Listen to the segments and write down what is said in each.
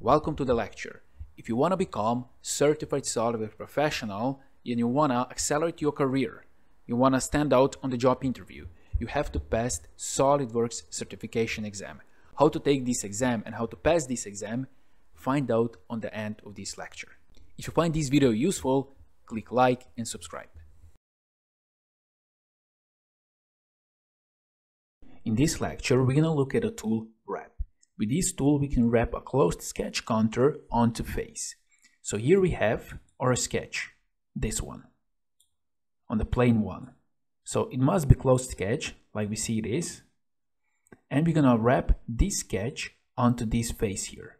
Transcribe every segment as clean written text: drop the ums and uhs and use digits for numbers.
Welcome to the lecture. If you want to become certified Solidworks professional and you want to accelerate your career, you want to stand out on the job interview, you have to pass Solidworks certification exam. How to take this exam and how to pass this exam, find out on the end of this lecture. If you find this video useful, click like and subscribe. In this lecture, we're going to look at a tool wrap. With this tool, we can wrap a closed sketch contour onto face. So here we have our sketch, this one, on the plane one. So it must be closed sketch, like we see it is. And we're gonna wrap this sketch onto this face here.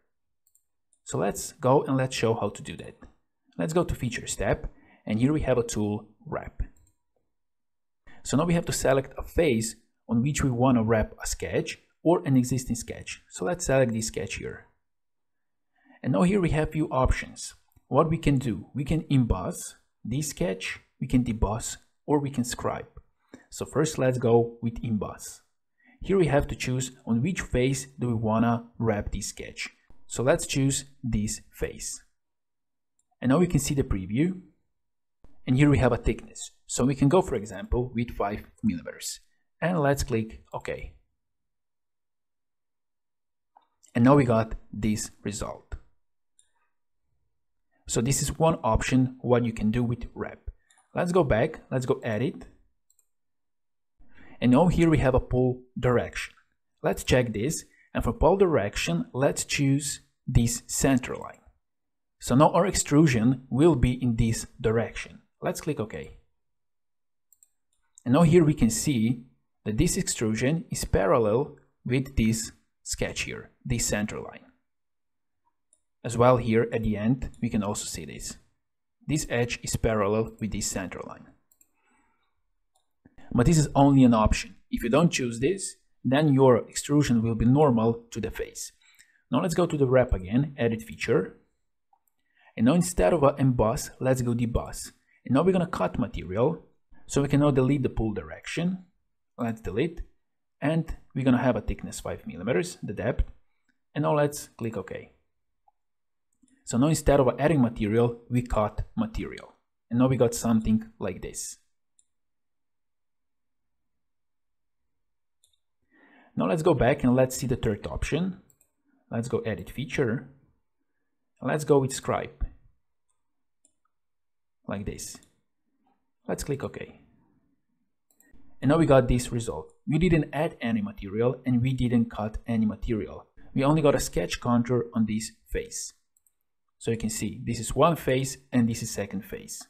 So let's go and let's show how to do that. Let's go to Features tab, and here we have a tool wrap. So now we have to select a face on which we want to wrap a sketch or an existing sketch. So let's select this sketch here. And now here we have few options. What we can do, we can emboss this sketch, we can deboss, or we can scribe. So first let's go with emboss. Here we have to choose on which face do we want to wrap this sketch. So let's choose this face. And now we can see the preview. And here we have a thickness. So we can go, for example, with 5 millimeters. And let's click OK. And now we got this result. So this is one option what you can do with wrap. Let's go back, let's go edit. And now here we have a pull direction. Let's check this, and for pull direction, let's choose this center line. So now our extrusion will be in this direction. Let's click OK. And now here we can see that this extrusion is parallel with this sketch here, this center line. As well here at the end, we can also see this. This edge is parallel with this center line. But this is only an option. If you don't choose this, then your extrusion will be normal to the face. Now let's go to the wrap again, edit feature. And now instead of emboss, let's go deboss. And now we're gonna cut material. So we can now delete the pull direction. Let's delete. And we're gonna have a thickness 5 millimeters, the depth. And now let's click OK. So now instead of adding material, we cut material. And now we got something like this. Now let's go back and let's see the third option. Let's go edit feature. Let's go with scribe. Like this. Let's click OK. And now we got this result. We didn't add any material and we didn't cut any material. We only got a sketch contour on this face. So you can see this is one face and this is second face.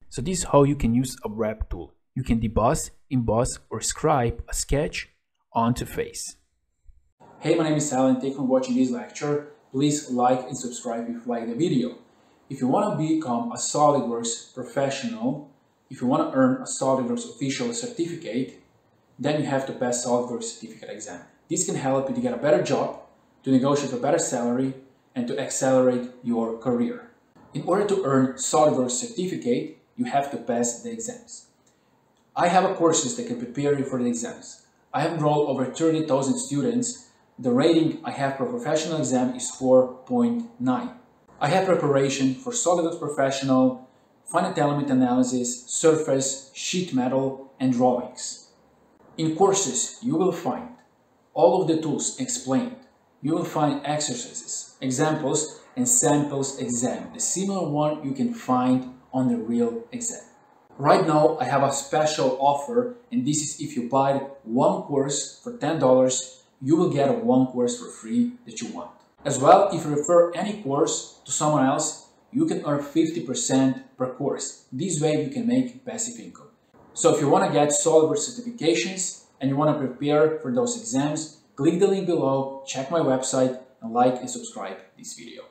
So this is how you can use a wrap tool. You can deboss, emboss, or scribe a sketch onto face. Hey, my name is Alan. Thank you for watching this lecture. Please like and subscribe if you like the video. If you want to become a Solidworks professional, if you want to earn a Solidworks official certificate, then you have to pass Solidworks certificate exam. This can help you to get a better job, to negotiate a better salary, and to accelerate your career. In order to earn Solidworks certificate, you have to pass the exams. I have courses that can prepare you for the exams. I have enrolled over 30,000 students. The rating I have per professional exam is 4.9. I have preparation for Solidworks Professional, finite element analysis, surface, sheet metal, and drawings. In courses, you will find all of the tools explained. You will find exercises, examples, and samples exam, the similar one you can find on the real exam. Right now, I have a special offer, and this is if you buy one course for $10, you will get one course for free that you want. As well, if you refer any course to someone else, you can earn 50% per course. This way you can make passive income. So if you want to get Solidworks certifications and you want to prepare for those exams, click the link below, check my website, and like and subscribe this video.